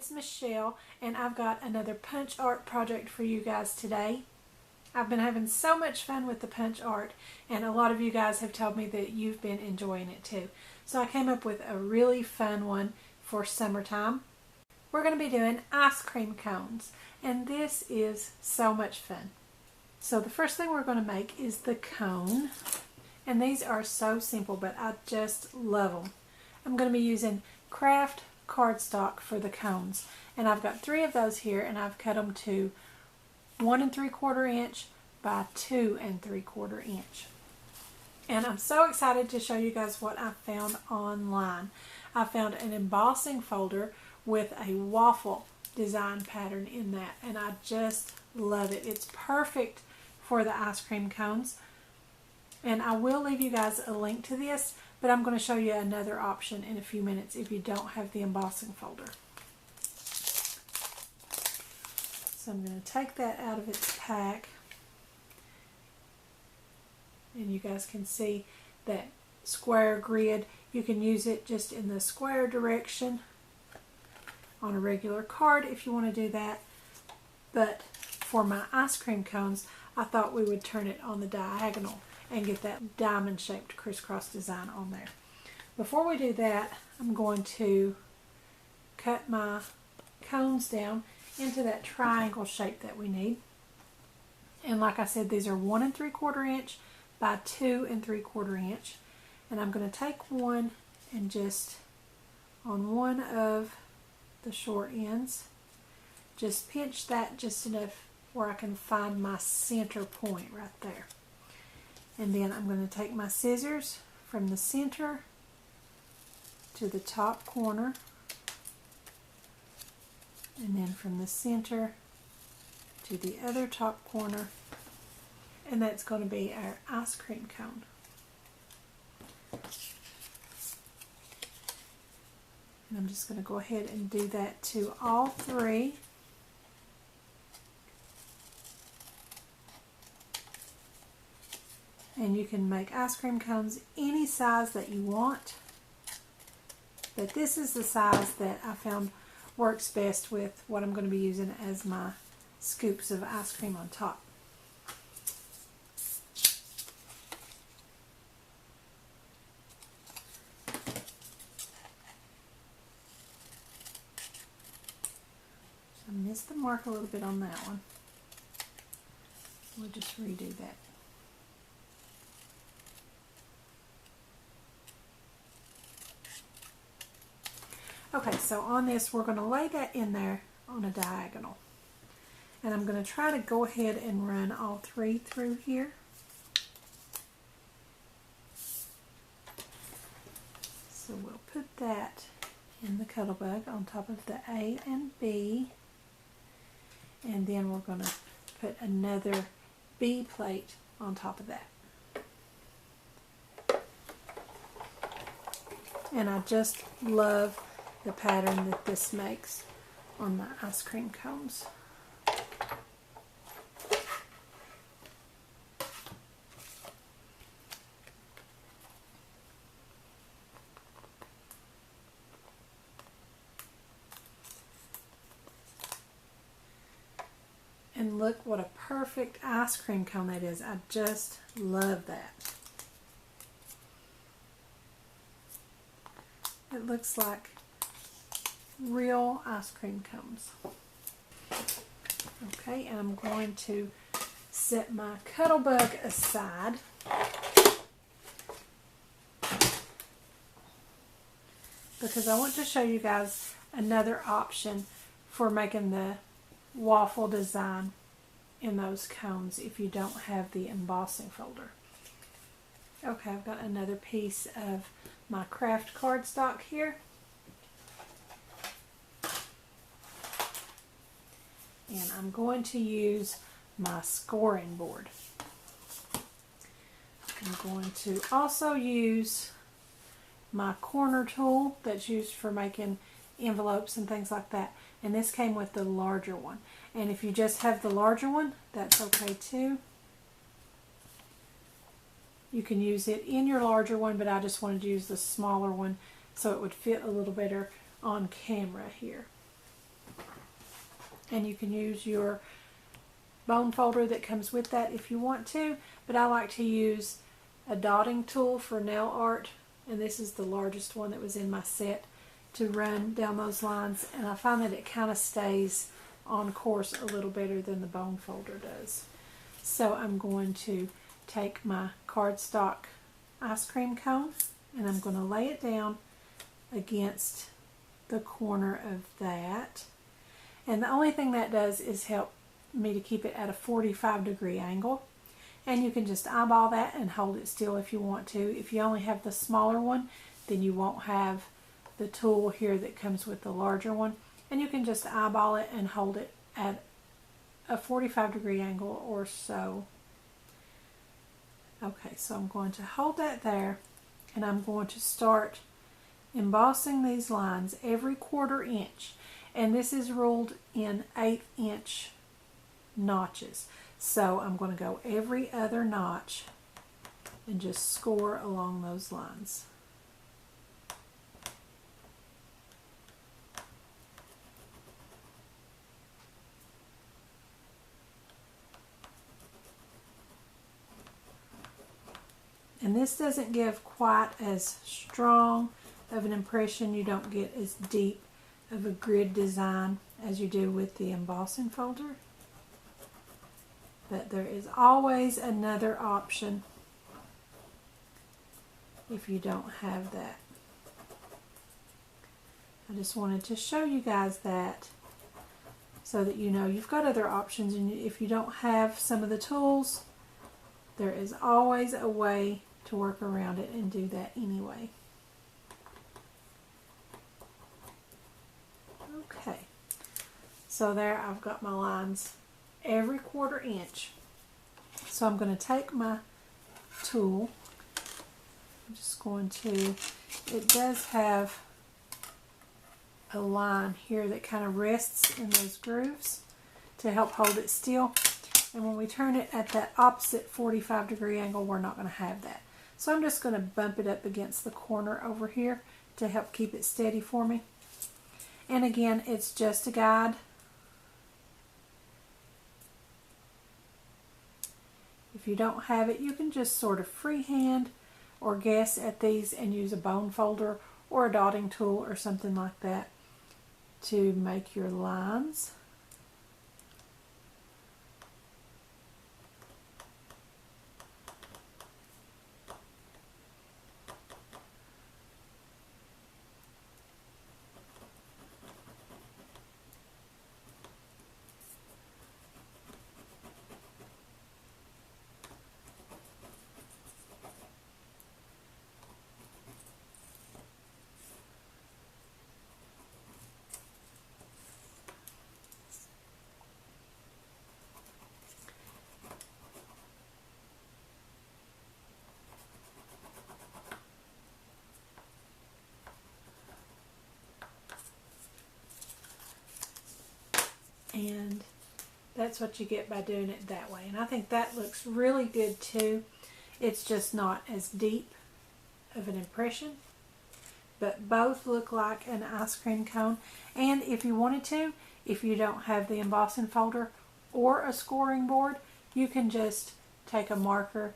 it's Michelle, and I've got another punch art project for you guys today. I've been having so much fun with the punch art, and a lot of you guys have told me that you've been enjoying it too. So I came up with a really fun one for summertime. We're going to be doing ice cream cones, and this is so much fun. So the first thing we're going to make is the cone, and these are so simple, but I just love them. I'm going to be using Craftie cardstock for the cones, and I've got 3 of those here, and I've cut them to 1 3/4 inch by 2 3/4 inch. And I'm so excited to show you guys what I found online. I found an embossing folder with a waffle design pattern in that, and I just love it. It's perfect for the ice cream cones, and I will leave you guys a link to this, but I'm going to show you another option in a few minutes if you don't have the embossing folder. So I'm going to take that out of its pack, and you guys can see that square grid. You can use it just in the square direction on a regular card if you want to do that, but for my ice cream cones I thought we would turn it on the diagonal and get that diamond shaped crisscross design on there. Before we do that, I'm going to cut my cones down into that triangle shape that we need. And like I said, these are 1 3/4 inch by 2 3/4 inch. And I'm going to take one and just on one of the short ends, just pinch that just enough where I can find my center point right there. And then I'm going to take my scissors from the center to the top corner, and then from the center to the other top corner, and that's going to be our ice cream cone. And I'm just going to go ahead and do that to all 3. And you can make ice cream cones any size that you want, but this is the size that I found works best with what I'm going to be using as my scoops of ice cream on top. I missed the mark a little bit on that one. We'll just redo that. Okay, so on this we're going to lay that in there on a diagonal. And I'm going to try to go ahead and run all 3 through here. So we'll put that in the Cuttlebug on top of the A and B. And then we're going to put another B plate on top of that. And I just love the pattern that this makes on my ice cream cones. And look what a perfect ice cream cone that is. I just love that. It looks like real ice cream cones. Okay, and I'm going to set my Cuttlebug aside. Because I want to show you guys another option for making the waffle design in those cones if you don't have the embossing folder. Okay, I've got another piece of my Craftie cardstock here. And I'm going to use my scoring board. I'm going to also use my corner tool that's used for making envelopes and things like that. And this came with the larger one. And if you just have the larger one, that's okay too. You can use it in your larger one, but I just wanted to use the smaller one so it would fit a little better on camera here. And you can use your bone folder that comes with that if you want to, but I like to use a dotting tool for nail art, and this is the largest one that was in my set, to run down those lines, and I find that it kind of stays on course a little better than the bone folder does. So I'm going to take my cardstock ice cream cone and I'm going to lay it down against the corner of that, and the only thing that does is help me to keep it at a 45-degree angle, and you can just eyeball that and hold it still if you want to. If you only have the smaller one, then you won't have the tool here that comes with the larger one, and you can just eyeball it and hold it at a 45-degree angle or so. Okay, so I'm going to hold that there, and I'm going to start embossing these lines every 1/4 inch, and this is ruled in 1/8-inch notches. So I'm going to go every other notch and just score along those lines. And this doesn't give quite as strong of an impression. You don't get as deep of a grid design as you do with the embossing folder. But there is always another option if you don't have that. I just wanted to show you guys that so that you know you've got other options, and if you don't have some of the tools, there is always a way to work around it and do that anyway. Okay, so there I've got my lines every 1/4 inch. So I'm going to take my tool. I'm just going to, it does have a line here that kind of rests in those grooves to help hold it still. And when we turn it at that opposite 45-degree angle, we're not going to have that. So I'm just going to bump it up against the corner over here to help keep it steady for me. And again, it's just a guide. If you don't have it, you can just sort of freehand or guess at these and use a bone folder or a dotting tool or something like that to make your lines. And that's what you get by doing it that way. And I think that looks really good too. It's just not as deep of an impression, but both look like an ice cream cone. And if you wanted to, if you don't have the embossing folder or a scoring board, you can just take a marker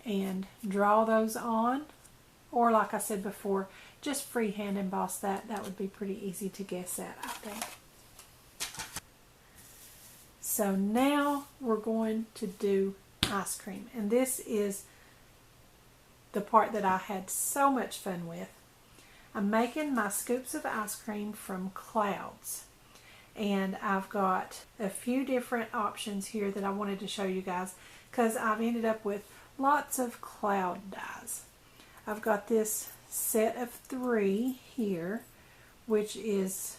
and draw those on, or like I said before, just freehand emboss that. That would be pretty easy to guess at, I think. So now we're going to do ice cream, and this is the part that I had so much fun with. I'm making my scoops of ice cream from clouds, and I've got a few different options here that I wanted to show you guys because I've ended up with lots of cloud dies. I've got this set of 3 here, which is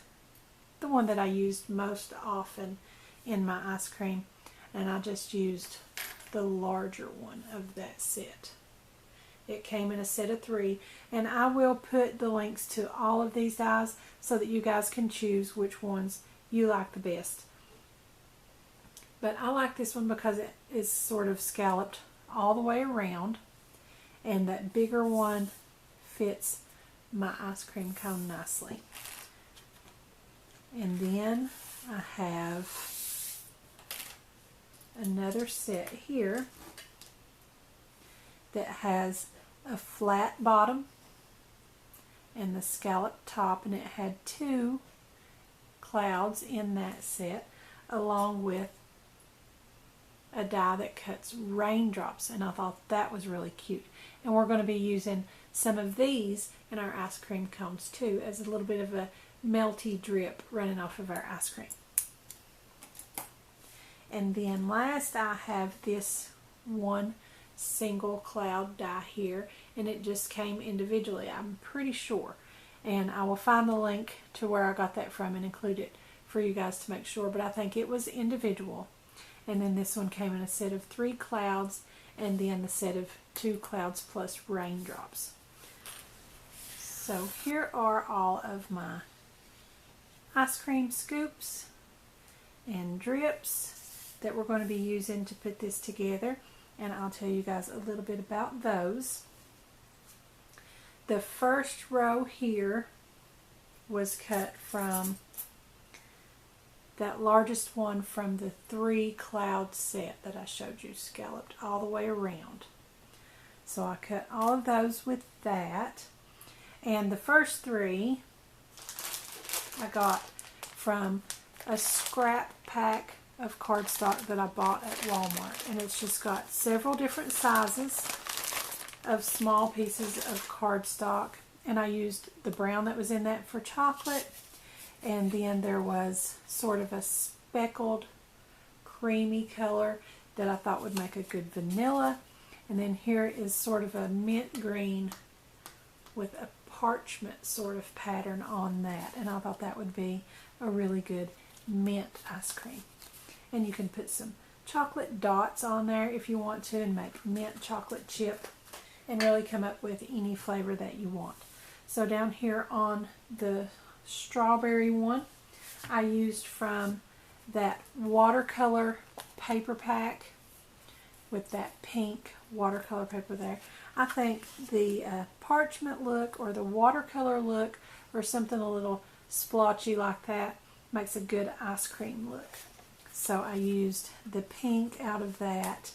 the one that I used most often in my ice cream, and I just used the larger one of that set. It came in a set of 3, and I will put the links to all of these dies so that you guys can choose which ones you like the best. But I like this one because it is sort of scalloped all the way around, and that bigger one fits my ice cream cone nicely. And then I have another set here that has a flat bottom and the scallop top, and it had 2 clouds in that set, along with a die that cuts raindrops, and I thought that was really cute. And we're going to be using some of these in our ice cream cones too, as a little bit of a melty drip running off of our ice cream. And then last, I have this one single cloud die here, and it just came individually, I'm pretty sure. And I will find the link to where I got that from and include it for you guys to make sure, but I think it was individual. And then this one came in a set of 3 clouds, and then the set of 2 clouds plus raindrops. So here are all of my ice cream scoops and drips that we're going to be using to put this together, and I'll tell you guys a little bit about those. The first row here was cut from that largest one from the 3 cloud set that I showed you, scalloped all the way around. So I cut all of those with that. And the first 3 I got from a scrap pack of cardstock that I bought at Walmart. And it's just got several different sizes of small pieces of cardstock. And I used the brown that was in that for chocolate. And then there was sort of a speckled creamy color that I thought would make a good vanilla. And then here is sort of a mint green with a parchment sort of pattern on that. And I thought that would be a really good mint ice cream. And you can put some chocolate dots on there if you want to, and make mint chocolate chip and really come up with any flavor that you want. So down here on the strawberry one, I used from that watercolor paper pack with that pink watercolor paper there. I think the parchment look or the watercolor look or something a little splotchy like that makes a good ice cream look. So I used the pink out of that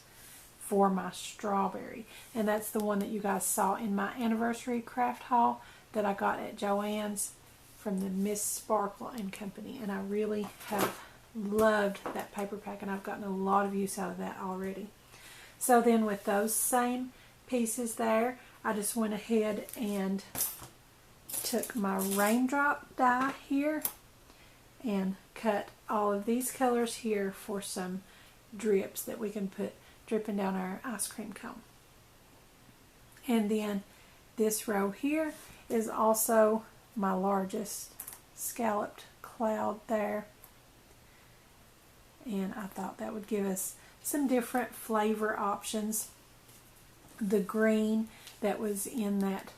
for my strawberry, and that's the one that you guys saw in my anniversary craft haul that I got at Joann's from the Miss Sparkle and Company, and I really have loved that paper pack, and I've gotten a lot of use out of that already. So then with those same pieces there, I just went ahead and took my raindrop die here and cut all of these colors here for some drips that we can put dripping down our ice cream cone. And then this row here is also my largest scalloped cloud there, and I thought that would give us some different flavor options. The green that was in that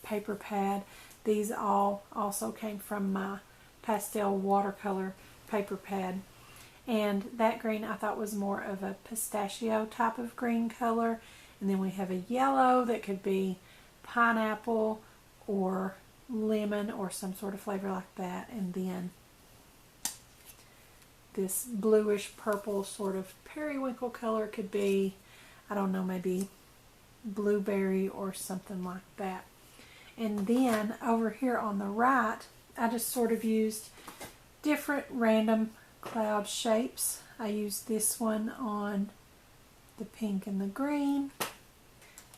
paper pad, these all also came from my pastel watercolor paper pad, and that green I thought was more of a pistachio type of green color. And then we have a yellow that could be pineapple or lemon or some sort of flavor like that, and then this bluish purple sort of periwinkle color could be, I don't know, maybe blueberry or something like that. And then over here on the right, I just sort of used different random cloud shapes. I used this one on the pink and the green,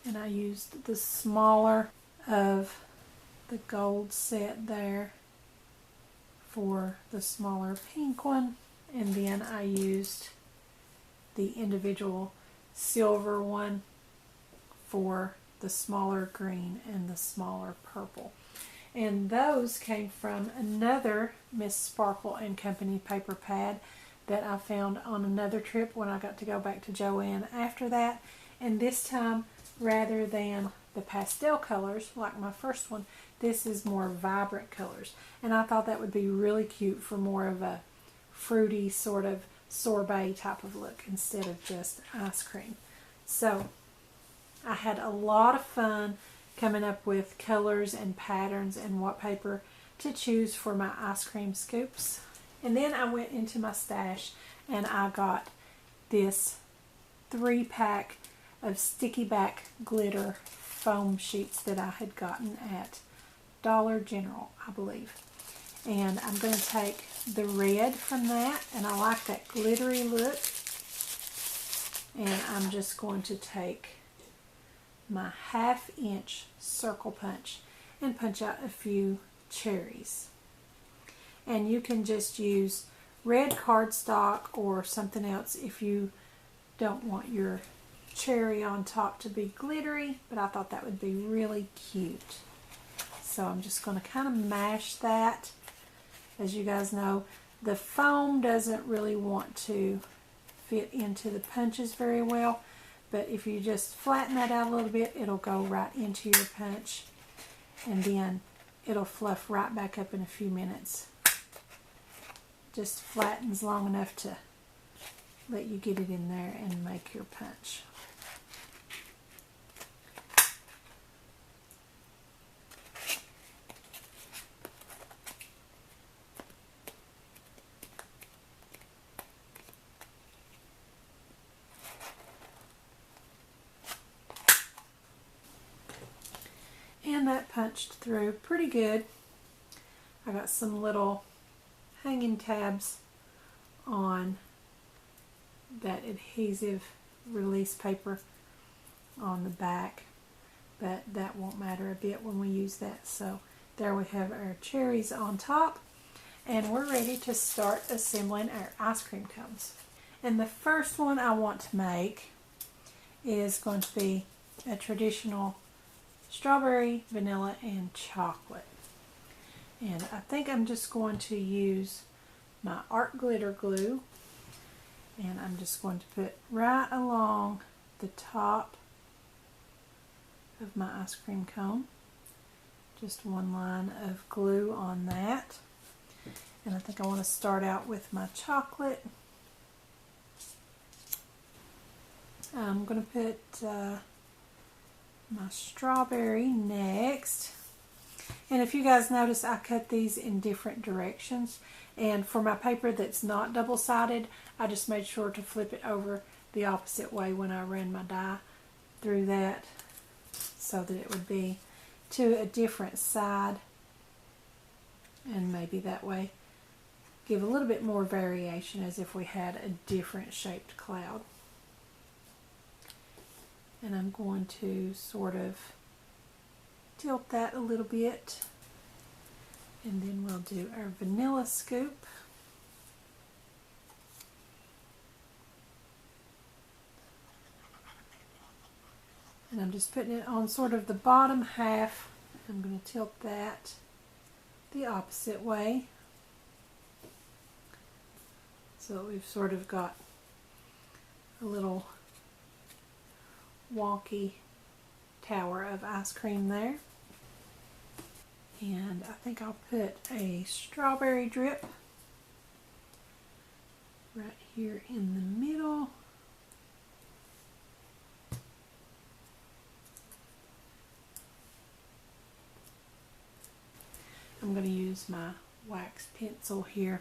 and I used the smaller of the gold set there for the smaller pink one, and then I used the individual silver one for the smaller green and the smaller purple. And those came from another Miss Sparkle and Company paper pad that I found on another trip when I got to go back to Joann after that. And this time, rather than the pastel colors like my first one, this is more vibrant colors. And I thought that would be really cute for more of a fruity sort of sorbet type of look instead of just ice cream. So I had a lot of fun coming up with colors and patterns and what paper to choose for my ice cream scoops And then I went into my stash and I got this 3-pack of sticky back glitter foam sheets that I had gotten at Dollar General, I believe. And I'm going to take the red from that, and I like that glittery look. And I'm just going to take my 1/2-inch circle punch and punch out a few cherries. And you can just use red cardstock or something else if you don't want your cherry on top to be glittery, but I thought that would be really cute. So I'm just going to kind of mash that. As you guys know, the foam doesn't really want to fit into the punches very well, but if you just flatten that out a little bit, it'll go right into your punch, and then it'll fluff right back up in a few minutes. Just flattens long enough to let you get it in there and make your punch. And that punched through pretty good. I got some little hanging tabs on that adhesive release paper on the back, but that won't matter a bit when we use that. So there we have our cherries on top, and we're ready to start assembling our ice cream cones. And the first one I want to make is going to be a traditional strawberry, vanilla, and chocolate. And I think I'm just going to use my art glitter glue, and I'm just going to put right along the top of my ice cream cone. Just one line of glue on that. And I think I want to start out with my chocolate. I'm going to put my strawberry next. And if you guys notice, I cut these in different directions. And for my paper that's not double-sided, I just made sure to flip it over the opposite way when I ran my die through that, so that it would be to a different side. And maybe that way give a little bit more variation, as if we had a different shaped cloud. And I'm going to sort of tilt that a little bit, and then we'll do our vanilla scoop. And I'm just putting it on sort of the bottom half. I'm going to tilt that the opposite way, so we've sort of got a little wonky tower of ice cream there. And I think I'll put a strawberry drip right here in the middle. I'm going to use my wax pencil here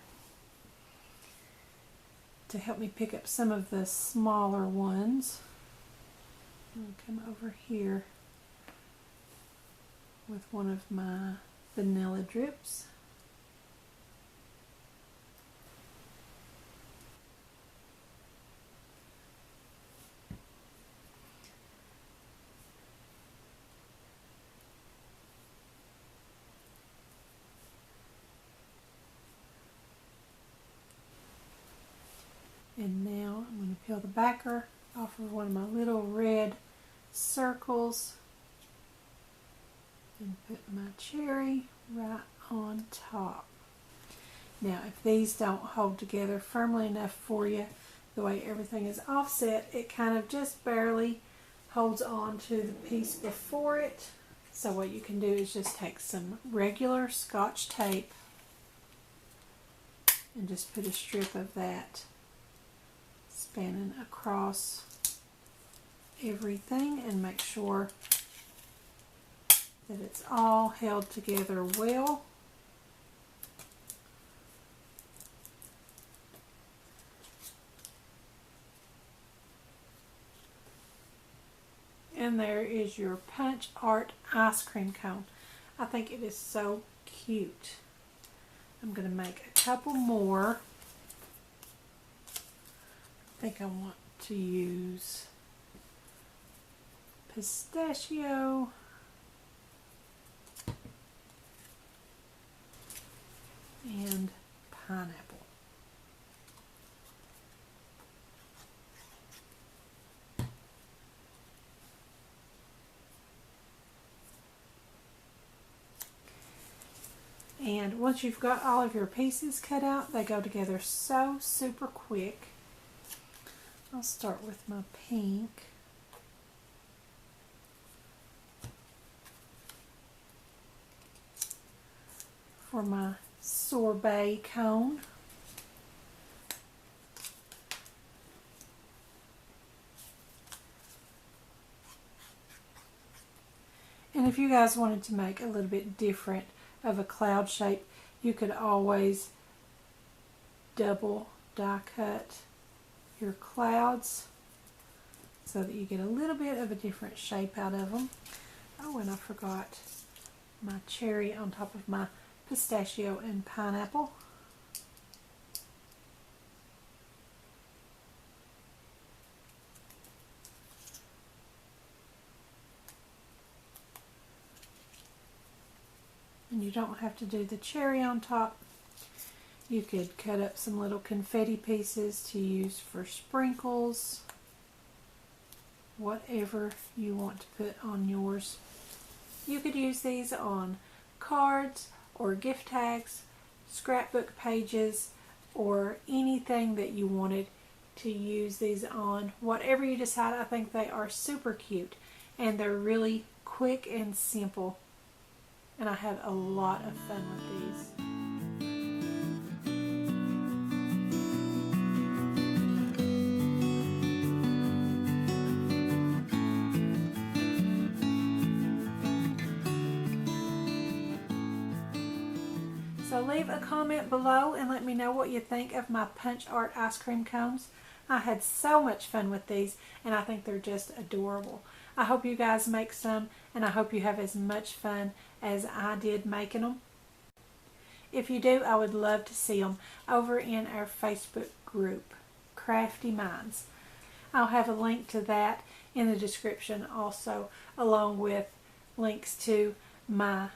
to help me pick up some of the smaller ones. I'm going to come over here with one of my vanilla drips. And now I'm going to peel the backer off of one of my little red circles and put my cherry right on top. Now, if these don't hold together firmly enough for you, the way everything is offset, it kind of just barely holds on to the piece before it. So what you can do is just take some regular Scotch tape and just put a strip of that spanning across everything, and make sure that it's all held together well. And there is your punch art ice cream cone. I think it is so cute. I'm going to make a couple more. I think I want to use pistachio and pineapple. And once you've got all of your pieces cut out, they go together so super quick. I'll start with my pink. For my sorbet cone. And if you guys wanted to make a little bit different of a cloud shape, you could always double die cut your clouds so that you get a little bit of a different shape out of them. Oh, and I forgot my cherry on top of my pistachio and pineapple. And you don't have to do the cherry on top. You could cut up some little confetti pieces to use for sprinkles. Whatever you want to put on yours. You could use these on cards or gift tags, scrapbook pages, or anything that you wanted to use these on. Whatever you decide, I think they are super cute. And they're really quick and simple. And I had a lot of fun with these. So leave a comment below and let me know what you think of my punch art ice cream cones. I had so much fun with these and I think they're just adorable. I hope you guys make some and I hope you have as much fun as I did making them. If you do, I would love to see them over in our Facebook group, Craftie Minds. I'll have a link to that in the description also, along with links to my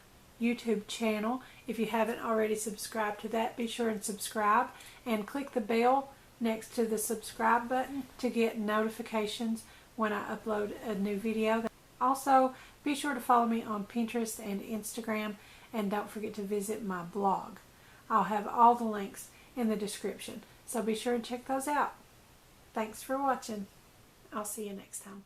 YouTube channel. If you haven't already subscribed to that, be sure and subscribe and click the bell next to the subscribe button to get notifications when I upload a new video. Also, be sure to follow me on Pinterest and Instagram, and don't forget to visit my blog. I'll have all the links in the description, so be sure and check those out. Thanks for watching. I'll see you next time.